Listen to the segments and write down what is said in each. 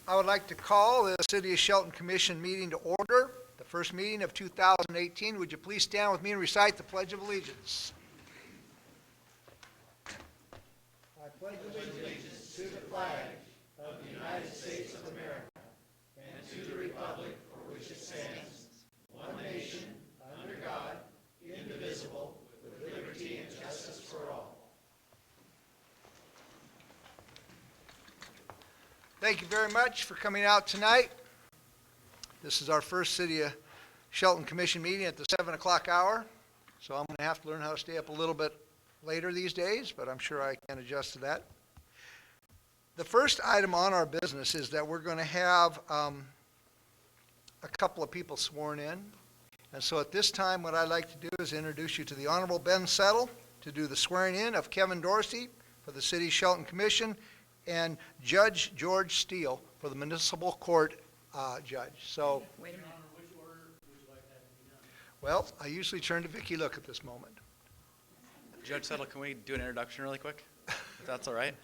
I would like to call the City of Shelton Commission meeting to order, the first meeting of 2018. Would you please stand with me and recite the Pledge of Allegiance? I pledge allegiance to the flag of the United States of America and to the republic for which it stands, one nation, under God, indivisible, with liberty and justice for all. Thank you very much for coming out tonight. This is our first City of Shelton Commission meeting at the 7 o'clock hour, so I'm going to have to learn how to stay up a little bit later these days, but I'm sure I can adjust to that. The first item on our business is that we're going to have a couple of people sworn in. And so at this time, what I'd like to do is introduce you to the Honorable Ben Settle to do the swearing in of Kevin Dorsey for the City of Shelton Commission and Judge George Steele for the Municipal Court Judge. So, Wait a minute. Which order would you like that to be done? Well, I usually turn to Vicki Look at this moment. Judge Settle, can we do an introduction really quick, if that's all right?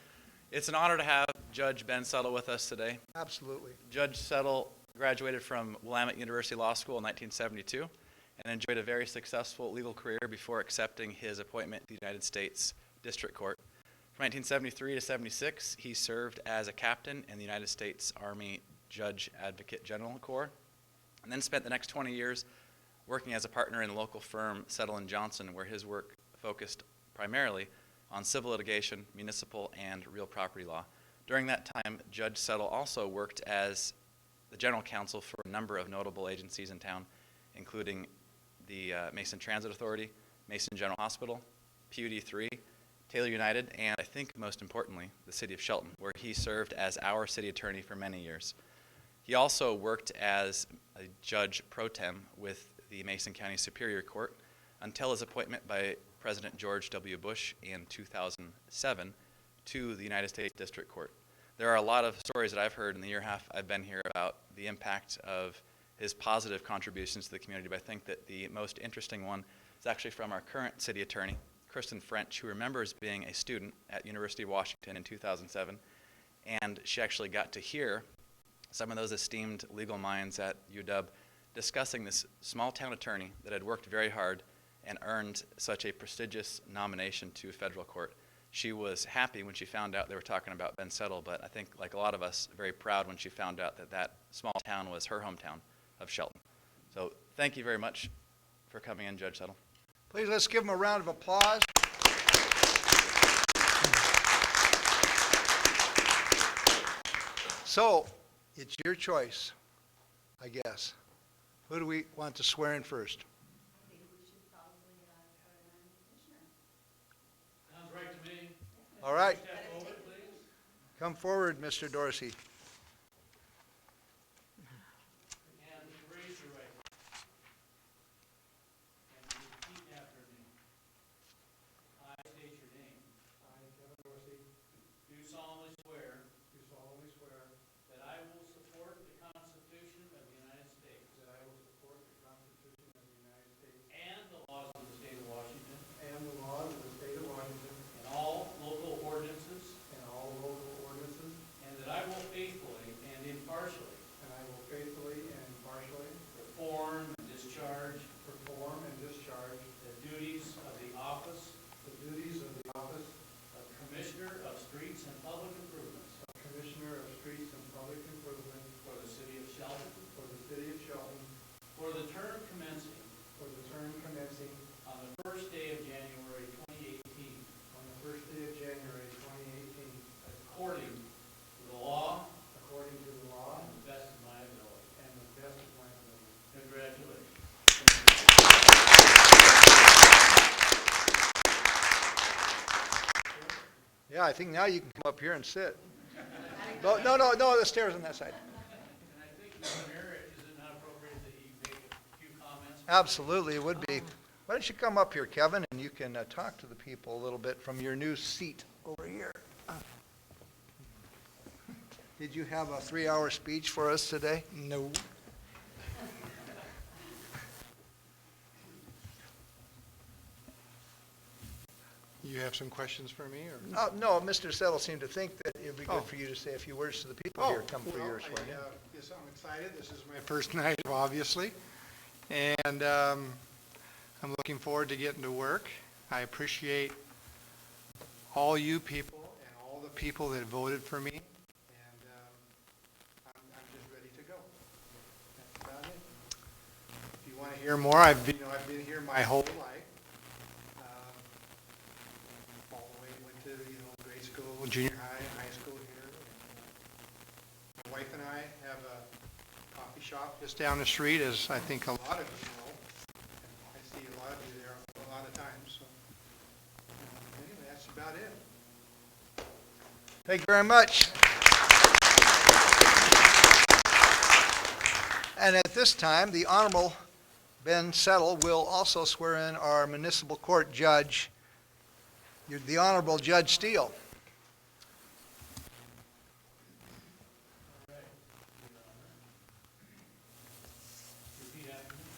It's an honor to have Judge Ben Settle with us today. Absolutely. Judge Settle graduated from Willamette University Law School in 1972 and enjoyed a very successful legal career before accepting his appointment to the United States District Court. From 1973 to 76, he served as a captain in the United States Army Judge Advocate General Corps, and then spent the next 20 years working as a partner in the local firm Settle & Johnson, where his work focused primarily on civil litigation, municipal, and real property law. During that time, Judge Settle also worked as the general counsel for a number of notable agencies in town, including the Mason Transit Authority, Mason General Hospital, PUD 3, Taylor United, and I think most importantly, the City of Shelton, where he served as our city attorney for many years. He also worked as a judge pro tem with the Mason County Superior Court until his appointment by President George W. Bush in 2007 to the United States District Court. There are a lot of stories that I've heard in the year and a half I've been here about the impact of his positive contributions to the community, but I think that the most interesting one is actually from our current city attorney, Kristen French, who remembers being a student at University of Washington in 2007, and she actually got to hear some of those esteemed legal minds at UW discussing this small town attorney that had worked very hard and earned such a prestigious nomination to federal court. She was happy when she found out they were talking about Ben Settle, but I think, like a lot of us, very proud when she found out that that small town was her hometown of Shelton. So thank you very much for coming in, Judge Settle. Please let's give him a round of applause. So, it's your choice, I guess. Who do we want to swear in first? I think we should probably start on Commissioner. Sounds right to me. All right, Step forward, please. come forward, Mr. Dorsey. And raise your right hand. And repeat after me. I state your name. I, Kevin Dorsey, Do solemnly swear do solemnly swear that I will support the Constitution of the United States that I will support the Constitution of the United States and the laws of the state of Washington and the laws of the state of Washington and all local ordinances, and all local ordinances, and that I will faithfully and impartially and I will faithfully and impartially perform and discharge perform and discharge the duties of the office the duties of the office of Commissioner of Streets and Public Improvements of Commissioner of Streets and Public Improvement for the city of Shelton for the city of Shelton for the term commencing for the term commencing on the first day of January 2018, on the first day of January 2018, according to the law according to the law and the best of my ability. and the best of my ability. Congratulations. Yeah, I think now you can come up here and sit. No, the stairs on that side. And I think, Mr. Mayor, is it not appropriate that you make a few comments? Absolutely, it would be. Why don't you come up here, Kevin, and you can talk to the people a little bit from your new seat over here. Did you have a 3-hour speech for us today? No. You have some questions for me, or? No, Mr. Settle seemed to think that it would be Oh. good for you to say a few words to the people here come for your swearing in. Yes, I'm excited. This is my first night, obviously, and I'm looking forward to getting to work. I appreciate all you people and all the people that voted for me, and I'm just ready to go. That's about it. If you want to hear more, I've been here my whole life. All the way went to grade school, junior high school here. My wife and I have a coffee shop just down the street, as I think a lot of you know. I see a lot of you there a lot of times. So anyway, that's about it. Thank you very much. And at this time, the Honorable Ben Settle will also swear in our municipal court judge, the Honorable Judge Steele. All right. Your Honor. Repeat after me.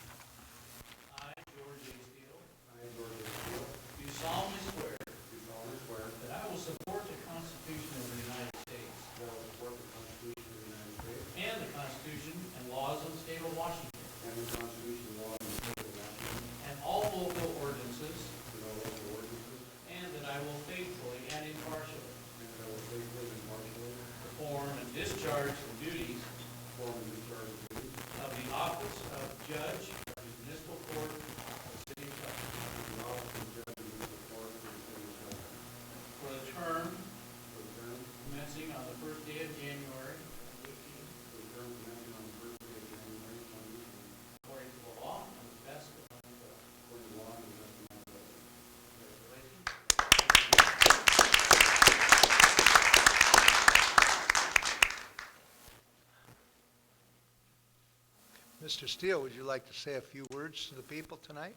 I, George A. Steele, I, George A. Steele, do solemnly swear do solemnly swear that I will support the Constitution of the United States that I will support the Constitution of the United States and the Constitution and laws of the state of Washington and the Constitution and laws of the state of Washington and all local ordinances, and all local ordinances, and that I will faithfully and impartially and that I will faithfully and impartially perform and discharge the duties perform and discharge the duties of the office of Judge of the Municipal Court of the City of Shelton of the office of Judge of the Municipal Court for the City of Shelton for the term for the term commencing on the first day of January 2018, commencing on the first day of January 2018, according to the law and the best of my ability. according to law and the best of my ability. Congratulations. Mr. Steele, would you like to say a few words to the people tonight?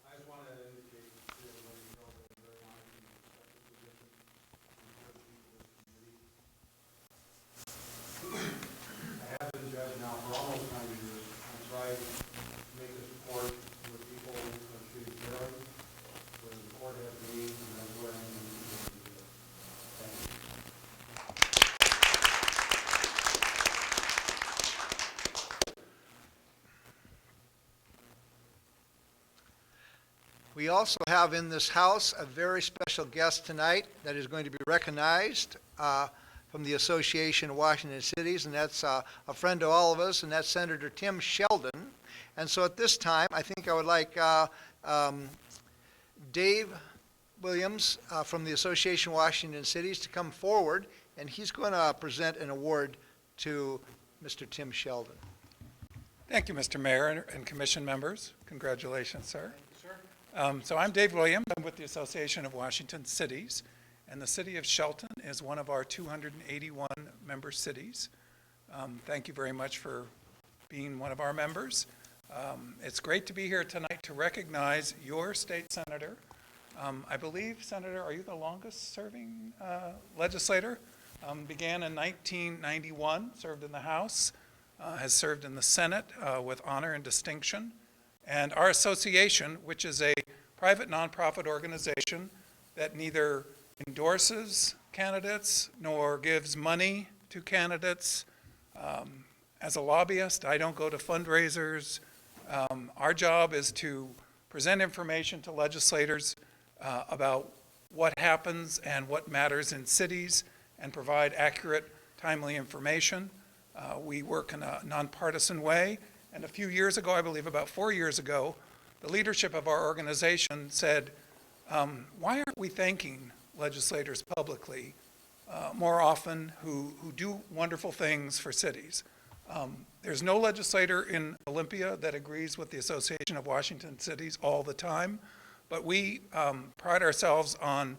I just want to indicate to everybody know that I'm very honored to be in this position and serve the people of this community. I have been judge now for almost 9 years. I tried to make this court where people are treated fairly, where the court has needs, and that's where I'm going to be able to do it. Thank you. We also have in this house a very special guest tonight that is going to be recognized from the Association of Washington Cities, and that's a friend to all of us, and that's Senator Tim Sheldon. And so at this time, I think I would like Dave Williams from the Association of Washington Cities to come forward, and he's going to present an award to Mr. Tim Sheldon. Thank you, Mr. Mayor and commission members. Congratulations, sir. Thank you, sir. So I'm Dave Williams. I'm with the Association of Washington Cities, and the city of Shelton is one of our 281 member cities. Thank you very much for being one of our members. It's great to be here tonight to recognize your state senator. I believe, Senator, are you the longest serving legislator? Began in 1991, served in the House, has served in the Senate with honor and distinction. And our association, which is a private nonprofit organization that neither endorses candidates nor gives money to candidates. As a lobbyist, I don't go to fundraisers. Our job is to present information to legislators about what happens and what matters in cities and provide accurate, timely information. We work in a nonpartisan way. And a few years ago, I believe about 4 years ago, the leadership of our organization said, why aren't we thanking legislators publicly more often who do wonderful things for cities? There's no legislator in Olympia that agrees with the Association of Washington Cities all the time, but we pride ourselves on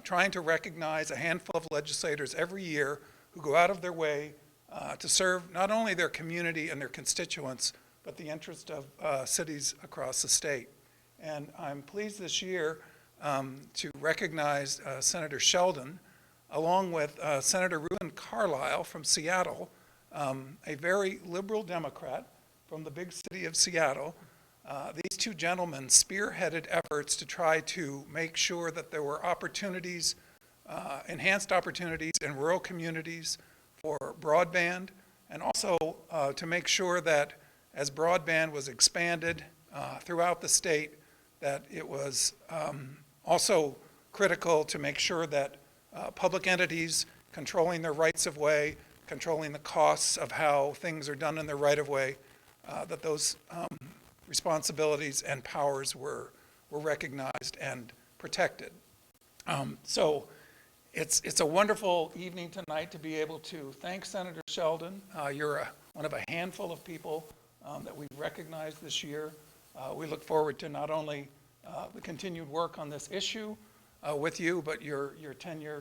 trying to recognize a handful of legislators every year who go out of their way to serve not only their community and their constituents, but the interest of cities across the state. And I'm pleased this year to recognize Senator Sheldon, along with Senator Ruben Carlisle from Seattle, a very liberal Democrat from the big city of Seattle. These two gentlemen spearheaded efforts to try to make sure that there were opportunities, enhanced opportunities in rural communities for broadband, and also to make sure that as broadband was expanded throughout the state, that it was also critical to make sure that public entities controlling their rights of way, controlling the costs of how things are done in their right of way, that those responsibilities and powers were recognized and protected. So it's a wonderful evening tonight to be able to thank Senator Sheldon. You're one of a handful of people that we've recognized this year. We look forward to not only the continued work on this issue with you, but your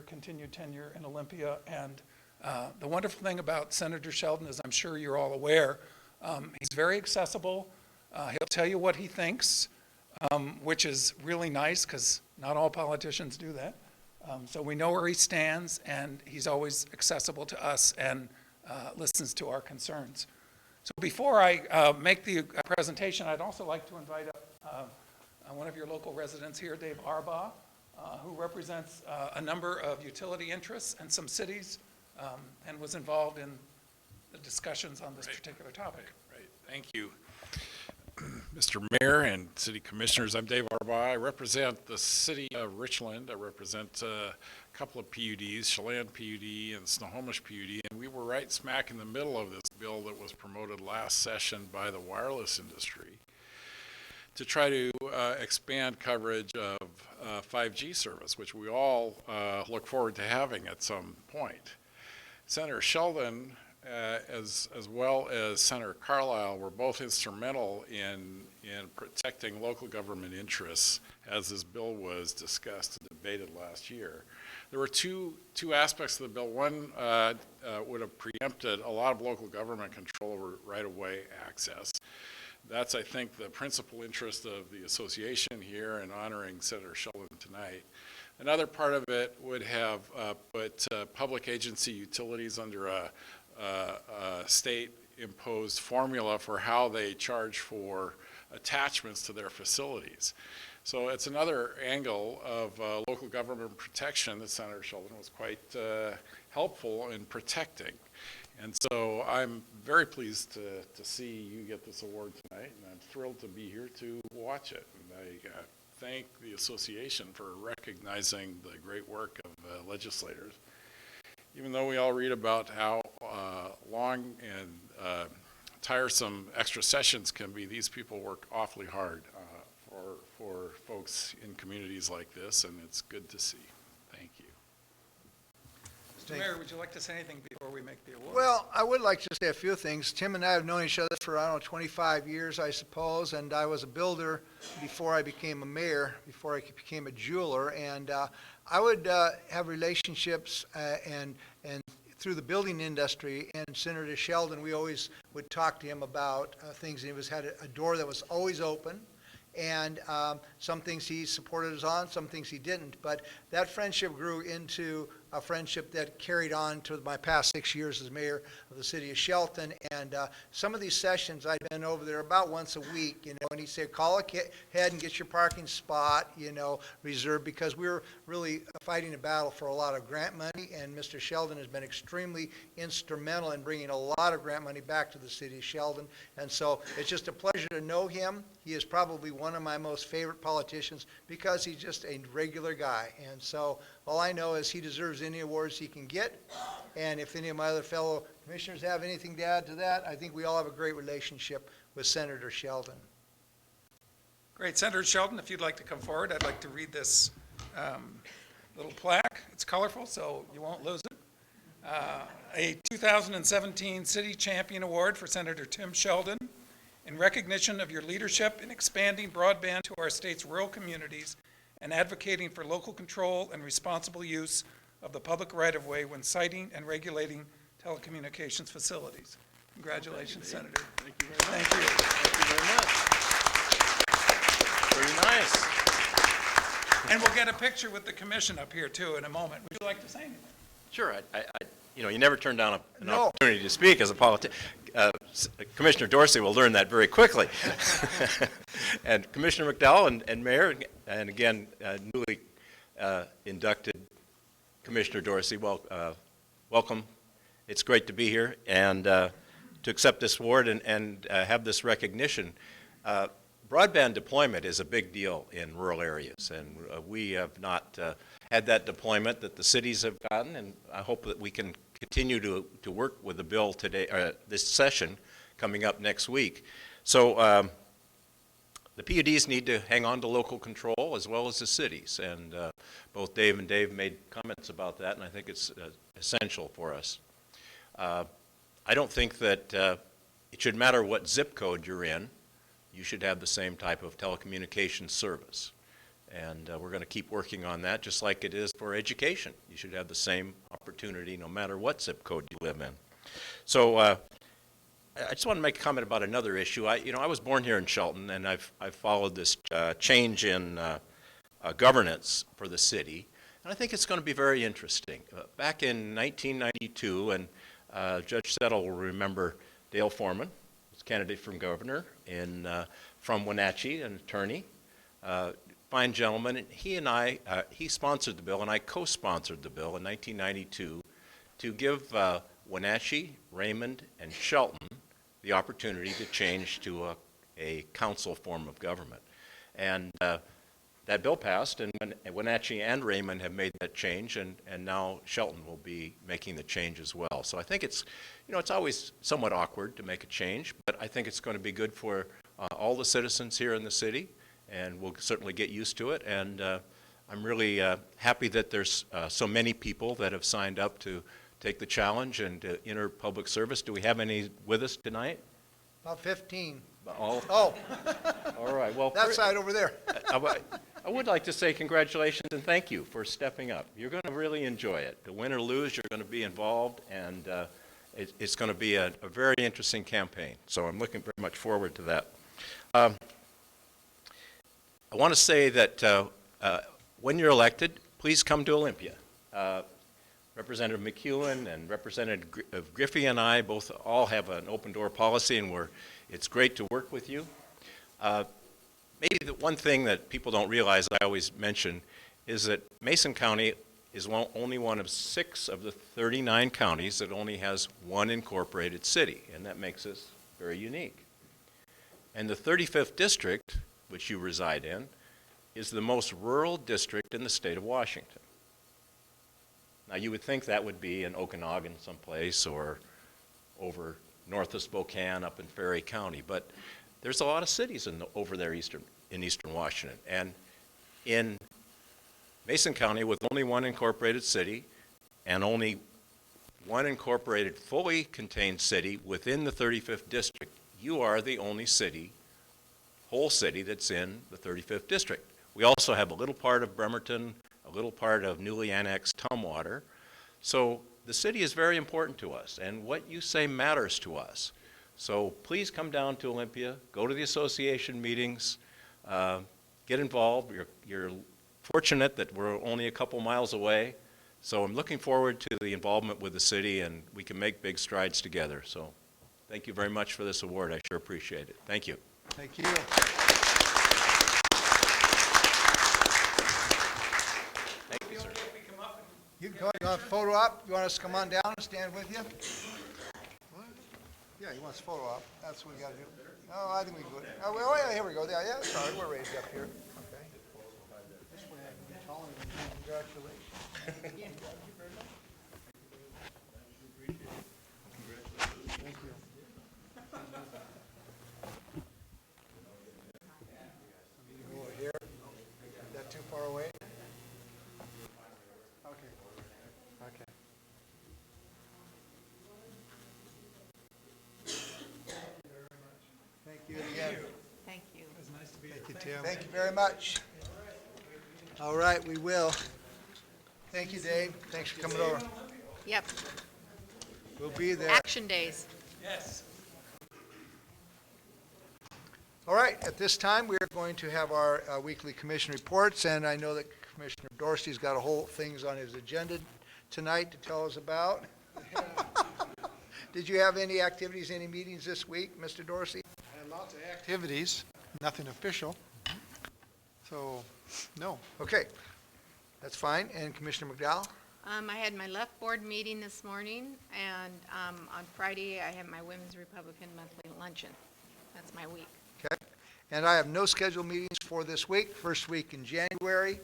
continued tenure in Olympia. And the wonderful thing about Senator Sheldon, as I'm sure you're all aware, he's very accessible. He'll tell you what he thinks, which is really nice because not all politicians do that. So we know where he stands, and he's always accessible to us and listens to our concerns. So before I make the presentation, I'd also like to invite up one of your local residents here, Dave Arbaugh, who represents a number of utility interests and some cities, and was involved in the discussions on this particular topic. Right. Thank you, Mr. Mayor and City Commissioners. I'm Dave Arbaugh. I represent the City of Richland. I represent a couple of PUDs, Chelan PUD and Snohomish PUD, and we were right smack in the middle of this bill that was promoted last session by the wireless industry to try to expand coverage of 5G service, which we all look forward to having at some point. Senator Sheldon, as well as Senator Carlisle, were both instrumental in protecting local government interests as this bill was discussed and debated last year. There were two aspects of the bill. One would have preempted a lot of local government control over right-of-way access. That's, I think, the principal interest of the association here in honoring Senator Sheldon tonight. Another part of it would have put public agency utilities under a state-imposed formula for how they charge for attachments to their facilities. So it's another angle of local government protection that Senator Sheldon was quite helpful in protecting. And so I'm very pleased to see you get this award tonight, and I'm thrilled to be here to watch it. And I thank the association for recognizing the great work of legislators. Even though we all read about how long and tiresome extra sessions can be, these people work awfully hard for folks in communities like this, and it's good to see. Thank you. Mr. Mayor, would you like to say anything before we make the award? Well, I would like to say a few things. Tim and I have known each other for, 25 years, I suppose, and I was a builder before I became a mayor, before I became a jeweler, and I would have relationships and through the building industry, and Senator Sheldon, we always would talk to him about things, and he had a door that was always open, and some things he supported us on, some things he didn't, but that friendship grew into a friendship that carried on to my past 6 years as mayor of the city of Shelton. And some of these sessions, I've been over there about once a week, and he'd say, call ahead and get your parking spot, reserved, because we were really fighting a battle for a lot of grant money, and Mr. Sheldon has been extremely instrumental in bringing a lot of grant money back to the city of Sheldon. And so it's just a pleasure to know him. He is probably one of my most favorite politicians because he's just a regular guy. And so all I know is he deserves any awards he can get. And if any of my other fellow commissioners have anything to add to that, I think we all have a great relationship with Senator Sheldon. Great. Senator Shelton, if you'd like to come forward, I'd like to read this little plaque. It's colorful, so you won't lose it. A 2017 City Champion Award for Senator Tim Sheldon in recognition of your leadership in expanding broadband to our state's rural communities and advocating for local control and responsible use of the public right-of-way when siting and regulating telecommunications facilities. Congratulations, Senator. Thank you very much. Thank you. Thank you very much. Very nice. And we'll get a picture with the commission up here, too, in a moment. Would you like to say anything? Sure. you never turn down an No. opportunity to speak as a politician. Commissioner Dorsey will learn that very quickly. And Commissioner McDowell and Mayor, and again, newly inducted Commissioner Dorsey, welcome. It's great to be here and to accept this award and have this recognition. Broadband deployment is a big deal in rural areas, and we have not had that deployment that the cities have gotten, and I hope that we can continue to work with the bill today, this session coming up next week. So the PUDs need to hang on to local control as well as the cities, and both Dave and Dave made comments about that, and I think it's essential for us. I don't think that it should matter what zip code you're in. You should have the same type of telecommunications service. And we're going to keep working on that, just like it is for education. You should have the same opportunity no matter what zip code you live in. So I just want to make a comment about another issue. I was born here in Shelton, and I've followed this change in governance for the city, and I think it's going to be very interesting. Back in 1992, and Judge Settle will remember Dale Foreman, candidate from governor from Wenatchee, an attorney, fine gentleman. And he sponsored the bill, and I co-sponsored the bill in 1992 to give Wenatchee, Raymond, and Shelton the opportunity to change to a council form of government. And that bill passed, and Wenatchee and Raymond have made that change, and now Shelton will be making the change as well. So I think it's always somewhat awkward to make a change, but I think it's going to be good for all the citizens here in the city, and we'll certainly get used to it. And I'm really happy that there's so many people that have signed up to take the challenge and to enter public service. Do we have any with us tonight? About 15. All right. Well, That side over there. I would like to say congratulations and thank you for stepping up. You're going to really enjoy it. To win or lose, you're going to be involved, and it's going to be a very interesting campaign. So I'm looking very much forward to that. I want to say that when you're elected, please come to Olympia. Representative McEwen and Representative Griffey and I all have an open door policy, and it's great to work with you. Maybe the one thing that people don't realize, I always mention, is that Mason County is only one of 6 of the 39 counties that only has one incorporated city, and that makes us very unique. And the 35th district, which you reside in, is the most rural district in the state of Washington. Now, you would think that would be in Okanagan someplace or over north of Spokane up in Ferry County, but there's a lot of cities over there in eastern Washington. And in Mason County, with only one incorporated city and only one incorporated fully contained city within the 35th district, you are the only whole city that's in the 35th district. We also have a little part of Bremerton, a little part of newly annexed Tumwater. So the city is very important to us, and what you say matters to us. So please come down to Olympia, go to the association meetings, get involved. You're fortunate that we're only a couple miles away. So I'm looking forward to the involvement with the city, and we can make big strides together. So thank you very much for this award. I sure appreciate it. Thank you. Thank you. Thank you, sir. You want a photo op? You want us to come on down and stand with you? Yeah, he wants a photo op. That's what we got to do. No, I think we can go. Oh, yeah, here we go. Yeah, sorry, we're raised up here. Okay. This way I can be taller than you. Congratulations. Thank you. You go here. Is that too far away? Okay. Okay. Thank you again. Thank you. Thank you, Tim. Thank you very much. All right, we will. Thank you, Dave. Thanks for coming over. Yep, We'll be there. action days. All right, at this time, we are going to have our weekly commission reports, and I know that Commissioner Dorsey's got a whole things on his agenda tonight to tell us about. Did you have any activities, any meetings this week, Mr. Dorsey? I had lots of activities, nothing official. So, no. Okay, that's fine. And Commissioner McDowell? I had my left board meeting this morning, and on Friday, I have my Women's Republican monthly luncheon. That's my week. Okay. And I have no scheduled meetings for this week, first week in January.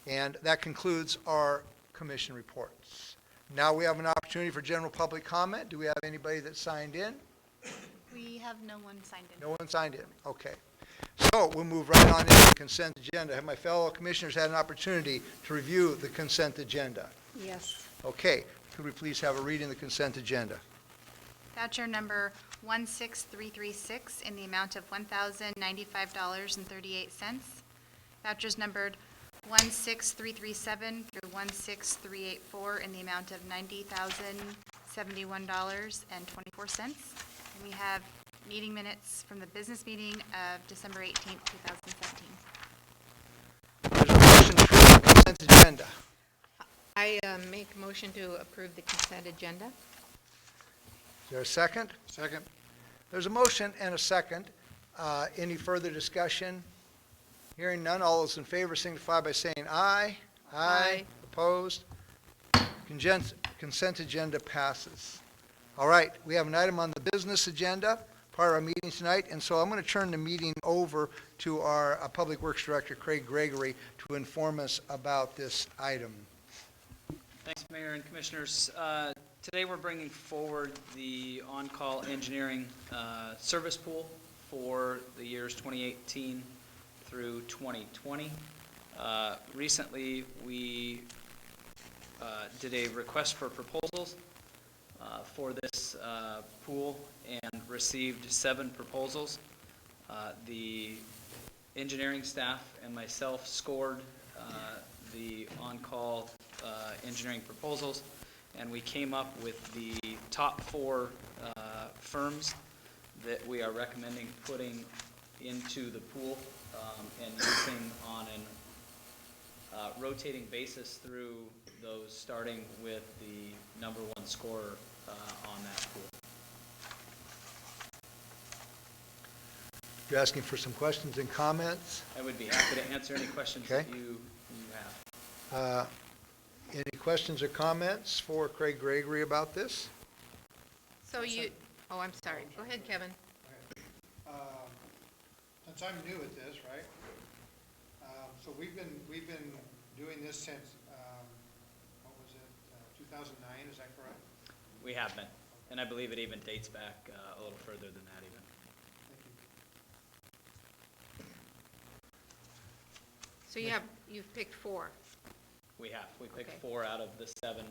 And that concludes our commission reports. Now we have an opportunity for general public comment. Do we have anybody that signed in? We have no one signed in. No one signed in. Okay. So we'll move right on into the consent agenda. Have my fellow commissioners had an opportunity to review the consent agenda? Yes. Okay. Could we please have a reading of the consent agenda? Voucher number 16336 in the amount of $1,095.38. Vouchers numbered 16337 through 16384 in the amount of $90,071.24. And we have meeting minutes from the business meeting of December 18th, 2017. There's a motion to approve the consent agenda. I make a motion to approve the consent agenda. Is there a second? Second. There's a motion and a second. Any further discussion? Hearing none, all those in favor signify by saying aye. Aye. Opposed? Consent agenda passes. All right, we have an item on the business agenda, part of our meeting tonight, and so I'm going to turn the meeting over to our Public Works Director, Craig Gregory, to inform us about this item. Thanks, Mayor and Commissioners. Today we're bringing forward the on-call engineering service pool for the years 2018 through 2020. Recently, we did a request for proposals for this pool and received 7 proposals. The engineering staff and myself scored the on-call engineering proposals, and we came up with the top 4 firms that we are recommending putting into the pool and using on an rotating basis through those, starting with the number 1 scorer on that pool. You're asking for some questions and comments. I would be happy to answer any questions Okay. that you have. Any questions or comments for Craig Gregory about this? So oh, I'm sorry. Go ahead, Kevin. Since I'm new at this, right? So we've been doing this since, what was it, 2009, is that correct? We have been, and I believe it even dates back a little further than that even. Thank you. So you've picked 4. We have. We picked Okay. 4 out of the 7.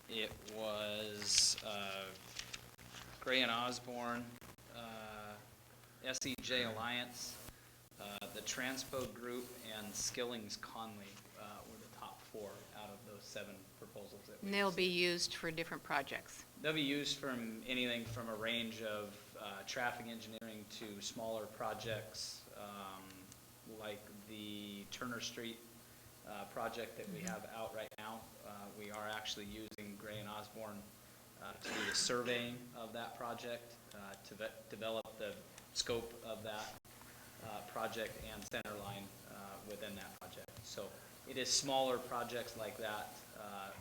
It was Gray and Osborne, SEJ Alliance, the Transpo Group, and Skilling's Conley were the top 4 out of those 7 proposals that we And they'll received. be used for different projects. They'll be used from anything from a range of traffic engineering to smaller projects like the Turner Street project that we have out right now. We are actually using Gray and Osborne to do the surveying of that project, to develop the scope of that project and center line within that project. So it is smaller projects like that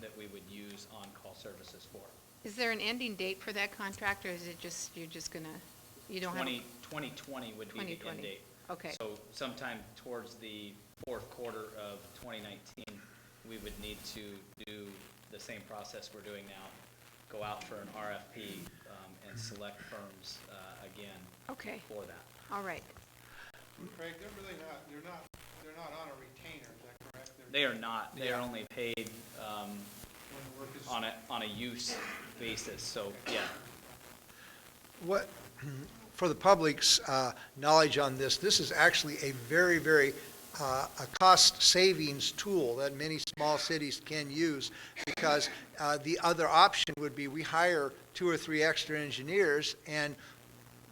that we would use on-call services for. Is there an ending date for that contract, or is it just, you're just gonna, you don't have? 2020 would be the 2020. end date. Okay. So sometime towards the 4th quarter of 2019, we would need to do the same process we're doing now, go out for an RFP and select firms again Okay, for that. all right. Craig, they're really not, they're not on a retainer, is that correct? They are not. They are only paid When the work is. on a use basis, so, yeah. What, for the public's knowledge on this, this is actually a very, very a cost savings tool that many small cities can use, because the other option would be we hire 2 or 3 extra engineers, and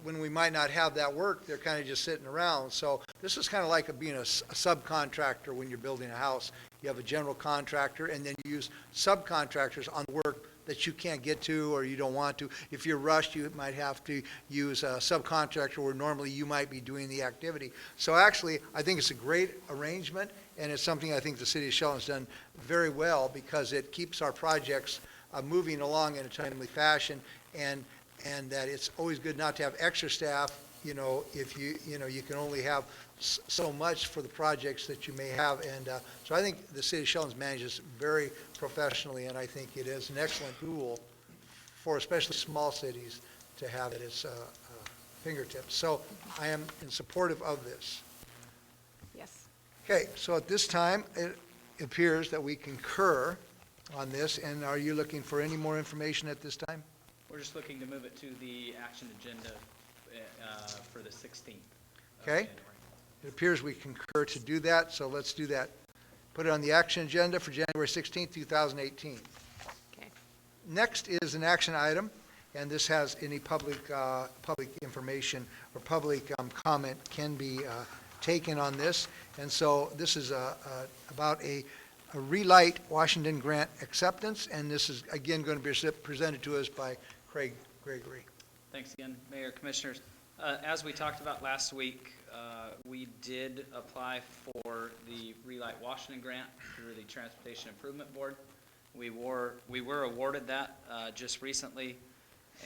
when we might not have that work, they're kind of just sitting around. So this is kind of like being a subcontractor when you're building a house. You have a general contractor, and then you use subcontractors on the work that you can't get to or you don't want to. If you're rushed, you might have to use a subcontractor where normally you might be doing the activity. So actually, I think it's a great arrangement, and it's something I think the city of Shelton's done very well because it keeps our projects moving along in a timely fashion, and that it's always good not to have extra staff, if you can only have so much for the projects that you may have. And so I think the city of Shelton's manages very professionally, and I think it is an excellent tool for especially small cities to have at its fingertips. So I am in supportive of this. Yes. Okay, so at this time, it appears that we concur on this, and are you looking for any more information at this time? We're just looking to move it to the action agenda for the 16th. of Okay. January. It appears we concur to do that, so let's do that. Put it on the action agenda for January 16th, 2018. Okay. Next is an action item, and this has any public information or public comment can be taken on this. And so this is about a Relight Washington grant acceptance, and this is again going to be presented to us by Craig Gregory. Thanks again, Mayor, Commissioners. As we talked about last week, we did apply for the Relight Washington grant through the Transportation Improvement Board. We were awarded that just recently,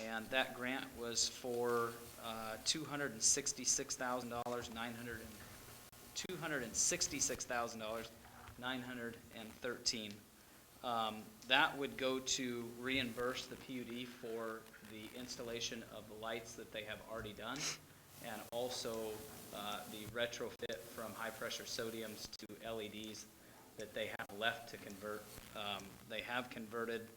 and that grant was for $266,913. That would go to reimburse the PUD for the installation of the lights that they have already done, and also the retrofit from high-pressure sodiums to LEDs that they have left to convert. They have converted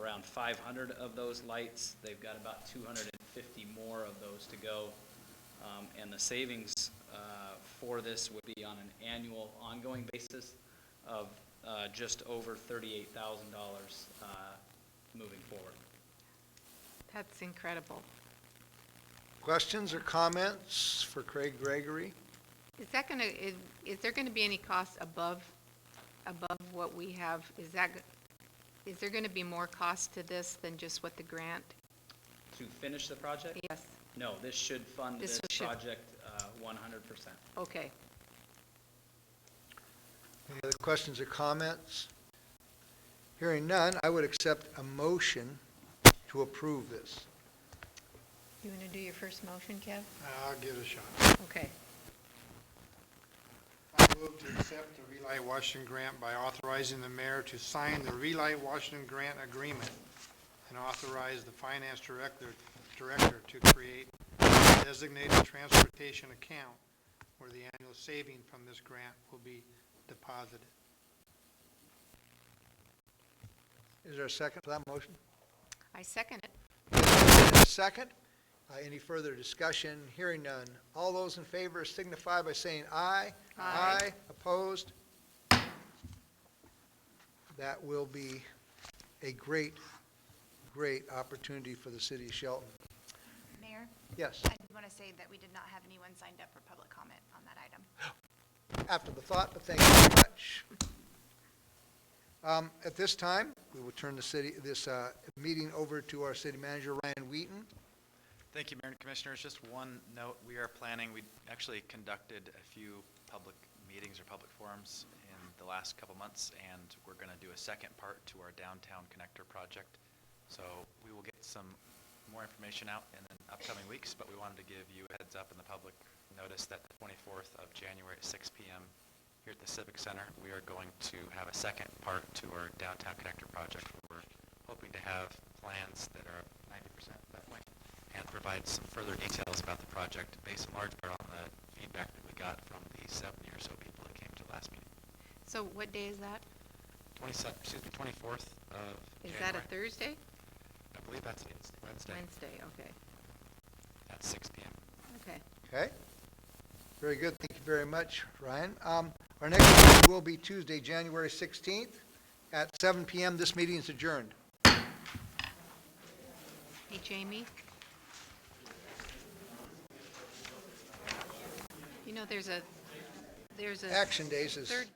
around 500 of those lights. They've got about 250 more of those to go, and the savings for this would be on an annual ongoing basis of just over $38,000 moving forward. That's incredible. Questions or comments for Craig Gregory? Is that going to, is there going to be any cost above what we have? Is there going to be more cost to this than just what the grant? To finish the project? Yes. No, this should fund this project 100%. Okay. Any other questions or comments? Hearing none, I would accept a motion to approve this. You want to do your first motion, Kev? I'll give it a shot. Okay. I move to accept the Relight Washington grant by authorizing the mayor to sign the Relight Washington grant agreement and authorize the finance director to create a designated transportation account where the annual saving from this grant will be deposited. Is there a second for that motion? I second it. A second. Any further discussion? Hearing none. All those in favor signify by saying aye. Aye. Opposed? That will be a great opportunity for the city of Shelton. Mayor, Yes, I want to say that we did not have anyone signed up for public comment on that item. after the thought, but thank you very much. At this time, we will turn this meeting over to our city manager, Ryan Wheaton. Thank you, Mayor and Commissioners. Just one note, we actually conducted a few public meetings or public forums in the last couple months, and we're going to do a second part to our downtown connector project. So we will get some more information out in the upcoming weeks, but we wanted to give you a heads up in the public notice that the 24th of January at 6 p.m. here at the Civic Center, we are going to have a second part to our downtown connector project. We're hoping to have plans that are 90% at that point and provide some further details about the project based in large part on the feedback that we got from the 70 or so people that came to the last meeting. So what day is that? 24th of Is January. that a Thursday? I believe that's Wednesday Wednesday, okay. at 6 p.m. Okay. Okay? Very good. Thank you very much, Ryan. Our next meeting will be Tuesday, January 16th at 7 p.m. This meeting is adjourned. Hey, Jamie? You know, there's a Action days is third